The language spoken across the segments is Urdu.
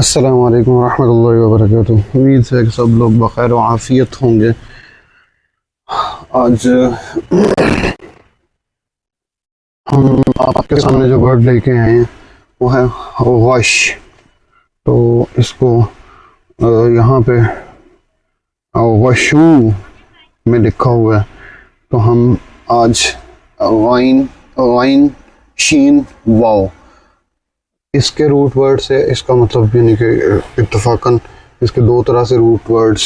السلام علیکم ورحمۃ اللہ وبرکاتہ۔ امید ہے کہ سب لوگ بخیر و عافیت ہوں گے۔ آج ہم آپ کے سامنے جو ورڈ لے کے آئے ہیں وہ ہے غش۔ تو اس کو یہاں پہ غشو میں لکھا ہوا ہے، تو ہم آج غین شین واو اس کے روٹ ورڈ سے اس کا مطلب یعنی کہ اتفاقاً اس کے دو طرح سے روٹ ورڈز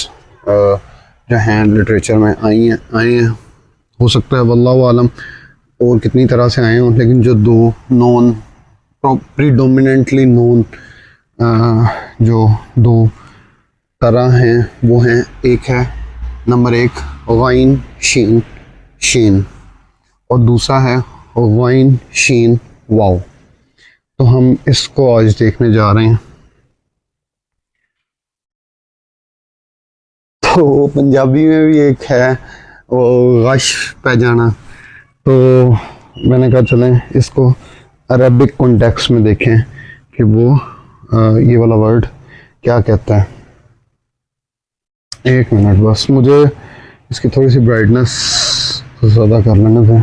جو ہیں لٹریچر میں آئے ہیں، ہو سکتا ہے واللہ عالم اور کتنی طرح سے آئے ہوں، لیکن جو دو نون پریڈومیننٹلی نون جو دو طرح ہیں وہ ہیں، ایک ہے نمبر ایک غین شین اور دوسرا ہے غین شین واو۔ تو ہم اس کو آج دیکھنے جا رہے ہیں۔ تو پنجابی میں بھی ایک ہے وہ غش پہ جانا، تو میں نے کہا چلیں اس کو عربک کانٹیکس میں دیکھیں کہ وہ یہ والا ورڈ کیا کہتا ہے۔ ایک منٹ بس، مجھے اس کی تھوڑی سی برائٹنس زیادہ کر لینے تھے۔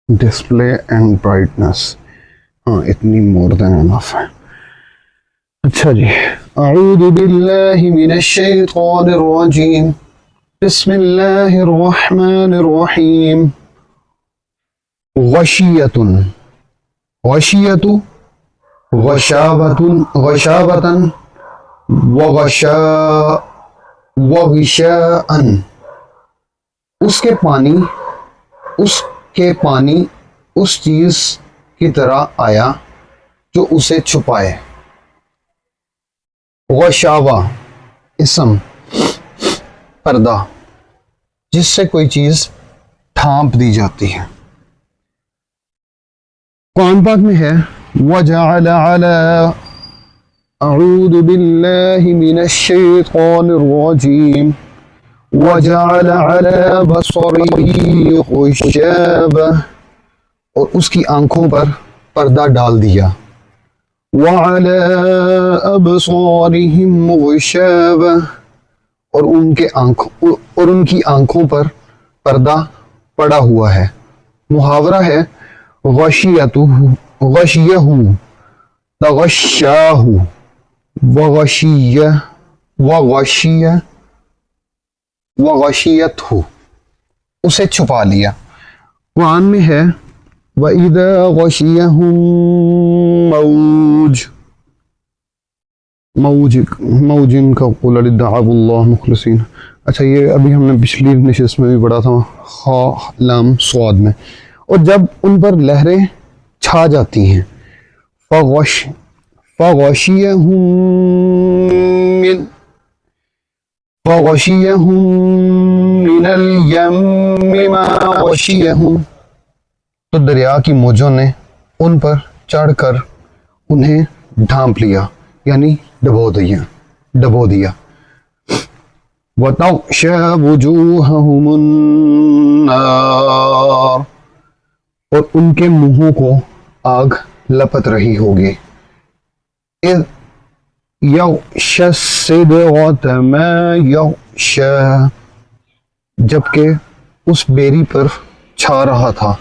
ڈسپلے اینڈ برائٹنس، ہاں اتنی مور دین انف ہے۔ اچھا جی، اعوذ باللہ من الشیطان الرجیم، بسم اللہ الرحمن الرحیم۔ غشیۃ، غشیۃ غشابۃ وغشاء، اس کے پانی اس چیز کی طرح آیا جو اسے چھپائے۔ غشاوہ اسم پردہ، جس سے کوئی چیز ڈھانپ دی جاتی ہے۔ قرآن پاک میں ہے وَجَعَلَ عَلَىٰ، اعوذ باللہ من الشیطان الرجیم، وَجَعَلَ عَلَىٰ بَصَرِهِ غِشَاوَةً، اور اس کی آنکھوں پر پردہ ڈال دیا۔ وَعَلَىٰ أَبْصَارِهِمْ غِشَاوَةً، اور ان کی آنکھوں پر پردہ پڑا ہوا ہے۔ محاورہ ہے غشیہ تغشاہ، وغشیتہ، اسے چھپا لیا۔ قرآن میں ہے وَإِذَا غَشِيَهُم موج کا قُلْ دعوا اللہ مخلصین۔ اچھا، یہ ابھی ہم نے پچھلی نشست میں بھی پڑھا تھا، خا لام صاد میں۔ اور جب ان پر لہریں چھا جاتی ہیں، فَغَشِيَهُم مِّنَ الْيَمِّ مَا غَشِيَهُم، تو دریا کی موجوں نے ان پر چڑھ کر انہیں ڈھانپ لیا، یعنی ڈبو دیا۔ وَتَغْشَىٰ وُجُوهَهُمُ النَّارُ، اور ان کے منہوں کو آگ لپٹ رہی ہوگی۔ اِذْ یغشی السِّدْرَةَ مَا یغشیٰ، جبکہ اس بیری پر چھا رہا تھا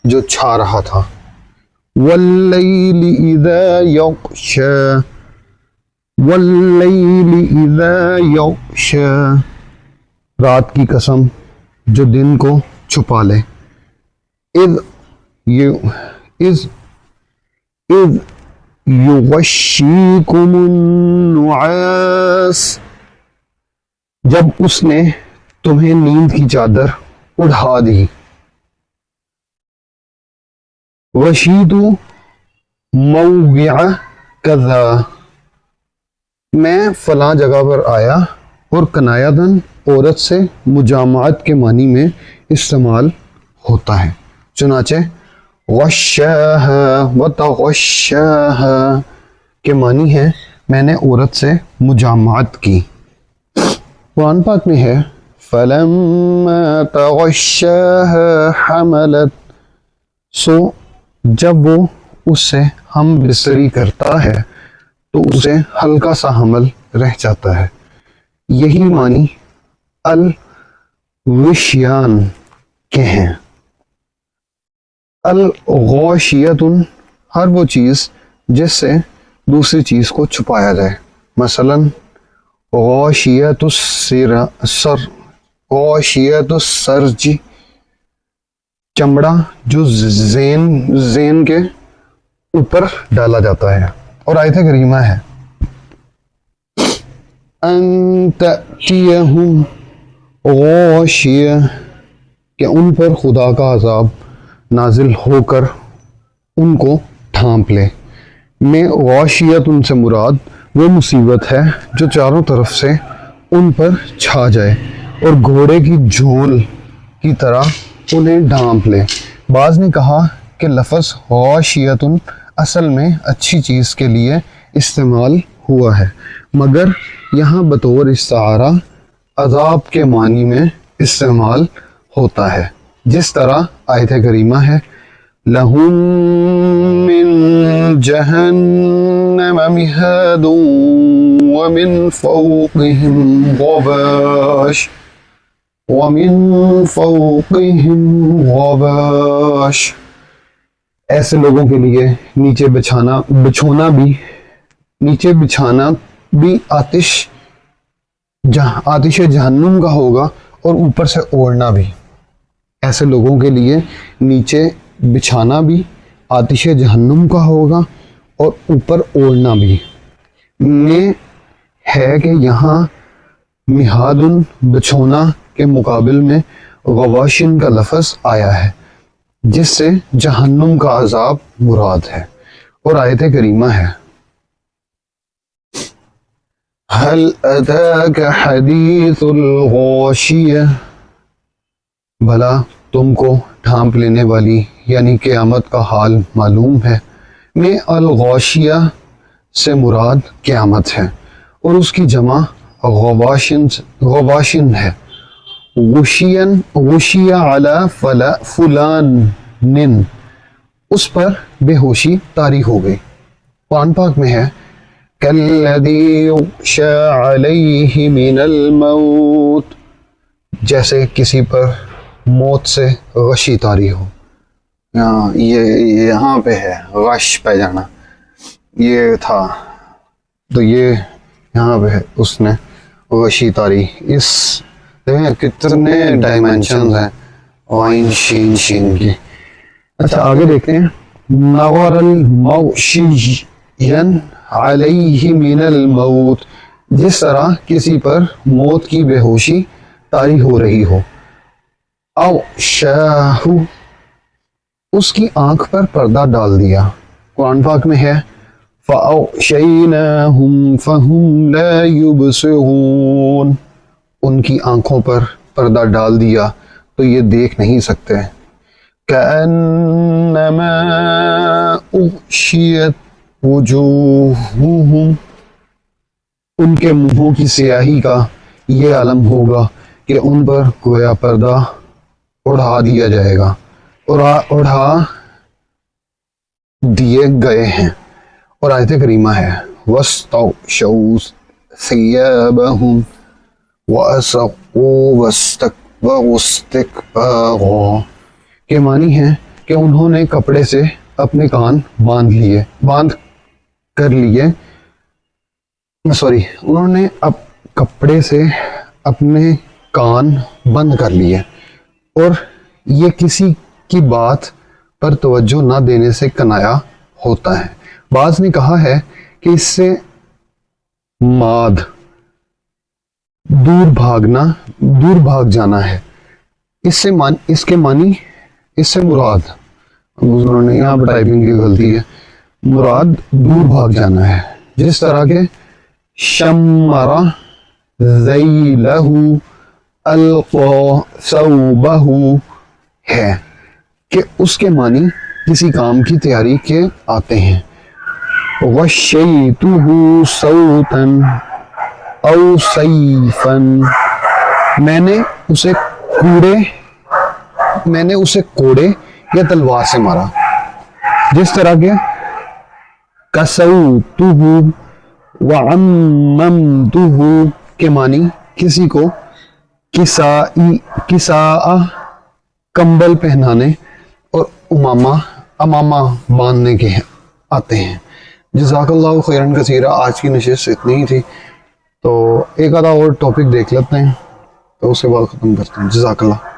جو چھا رہا تھا۔ وَاللَّيْلِ اِذَا یغشیٰ، وَاللَّيْلِ اِذَا یغشیٰ، رات کی قسم جو دن کو چھپا لے۔ اِذ یغشیکم النعاس، جب اس نے تمہیں نیند کی چادر اڑھا دی۔ غشیت موضع کذا، میں فلاں جگہ پر آیا، اور کنایتاً عورت سے مجامعت کے معنی میں استعمال ہوتا ہے۔ چنانچہ غشاہا وتغشاہا کے معنی ہے میں نے عورت سے مجامعت کی۔ قرآن پاک میں ہے فلما تغشاها حملت، سو جب وہ اس سے ہم بستری کرتا ہے تو اسے ہلکا سا حمل رہ جاتا ہے. یہی معنی الغشیان کے ہیں. الغاشیۃ ہر وہ چیز جس سے دوسری چیز کو چھپایا جائے. مثلا غاشیۃ السر، غاشیۃ السرج، چمڑا جو زین کے اوپر ڈالا جاتا ہے. اور آیت کریمہ ہے ان تأتیہم غاشیہ، کہ ان پر خدا کا عذاب نازل ہو کر ان کو ڈھانپ لے. میں غاشیت ان سے مراد وہ مصیبت ہے جو چاروں طرف سے ان پر چھا جائے اور گھوڑے کی جھول کی طرح انہیں ڈھانپ لے. بعض نے کہا کہ لفظ غاشیت اصل میں اچھی چیز کے لیے استعمال ہوا ہے، مگر یہاں بطور استعارہ عذاب کے معنی میں استعمال ہوتا ہے، جس طرح آیت کریمہ ہے لَهُم مِّن جَهَنَّمَ مِهَادٌ وَمِن فَوْقِهِمْ غَوَاشٍ وَمِن فَوْقِهِمْ غَوَاشٍ. ایسے لوگوں کے لیے نیچے بچھانا بھی آتش جہنم کا ہوگا اور اوپر سے اوڑھنا بھی. ایسے لوگوں کے لیے نیچے بچھانا بھی آتش جہنم کا ہوگا اور اوپر اوڑھنا بھی. میں ہے کہ یہاں مہاد بچھونا کے مقابل میں غواشن کا لفظ آیا ہے جس سے جہنم کا عذاب مراد ہے. اور آیت کریمہ ہے هل اتاک حدیث الغاشیہ، بھلا تم کو ڈھانپ لینے والی یعنی قیامت کا حال معلوم ہے. میں الغاشیہ سے مراد قیامت ہے اور اس کی جمع غواشن ہے. غشیہ علی فلان، اس پر بے ہوشی طاری ہو گئی. قرآن پاک میں ہے کالذی یغشی علیہ من الموت، جیسے کسی پر موت سے غشی طاری ہو. یہاں پہ ہے غش پہ جانا، یہ تھا تو یہ یہاں پہ ہے اس نے غشی طاری. اس کتنے ڈائمینشنز ہیں عین شین کی. اچھا آگے دیکھتے ہیں نغر المغشی علیہ من الموت، جس طرح کسی پر موت کی بے ہوشی طاری ہو رہی ہو. او شاہ، اس کی آنکھ پر پردہ ڈال دیا. قرآن پاک میں ہے فَأَغْشَيْنَاهُمْ فَهُمْ لَا يُبْصِرُونَ، ان کی آنکھوں پر پردہ ڈال دیا تو یہ دیکھ نہیں سکتے. كَأَنَّمَا أُغْشِيَتْ وُجُوهُهُمْ، ان کے منہوں کی سیاہی کا یہ عالم ہوگا کہ ان پر گویا پردہ اڑا دیا جائے گا، اڑا دیے گئے ہیں. اور آیت کریمہ ہے وَاسْتَغْشَوْا ثِيَابَهُمْ وَأَسَرُّوا وَاسْتَكْبَرُوا اسْتِكْبَارًا، کے معنی ہے کہ انہوں نے کپڑے سے اپنے کان انہوں نے کپڑے سے اپنے کان بند کر لیے اور یہ کسی کی بات پر توجہ نہ دینے سے کنایا ہوتا ہے. بعض نے کہا ہے کہ اس سے ماد دور بھاگ جانا ہے. اس کے معنی اس سے مراد، انہوں نے یہاں پر ٹائپنگ کی غلطی ہے، مراد دور بھاگ جانا ہے. جس طرح کے شمر ذیلہ القا ثوبہ ہے کہ اس کے معنی کسی کام کی تیاری کے آتے ہیں. غشیتہ صوتا او سیفا، میں نے اسے کوڑے یا تلوار سے مارا. جس طرح کے کسوتہ وعممتہ کے معنی کسی کو کساء کمبل پہنانے اور امامہ باندھنے کے آتے ہیں. جزاک اللہ خیرن کثیرہ. آج کی نشست اتنی ہی تھی, تو ایک آدھا اور ٹاپک دیکھ لیتے ہیں تو اس کے بعد ختم کرتے ہیں. جزاک اللہ.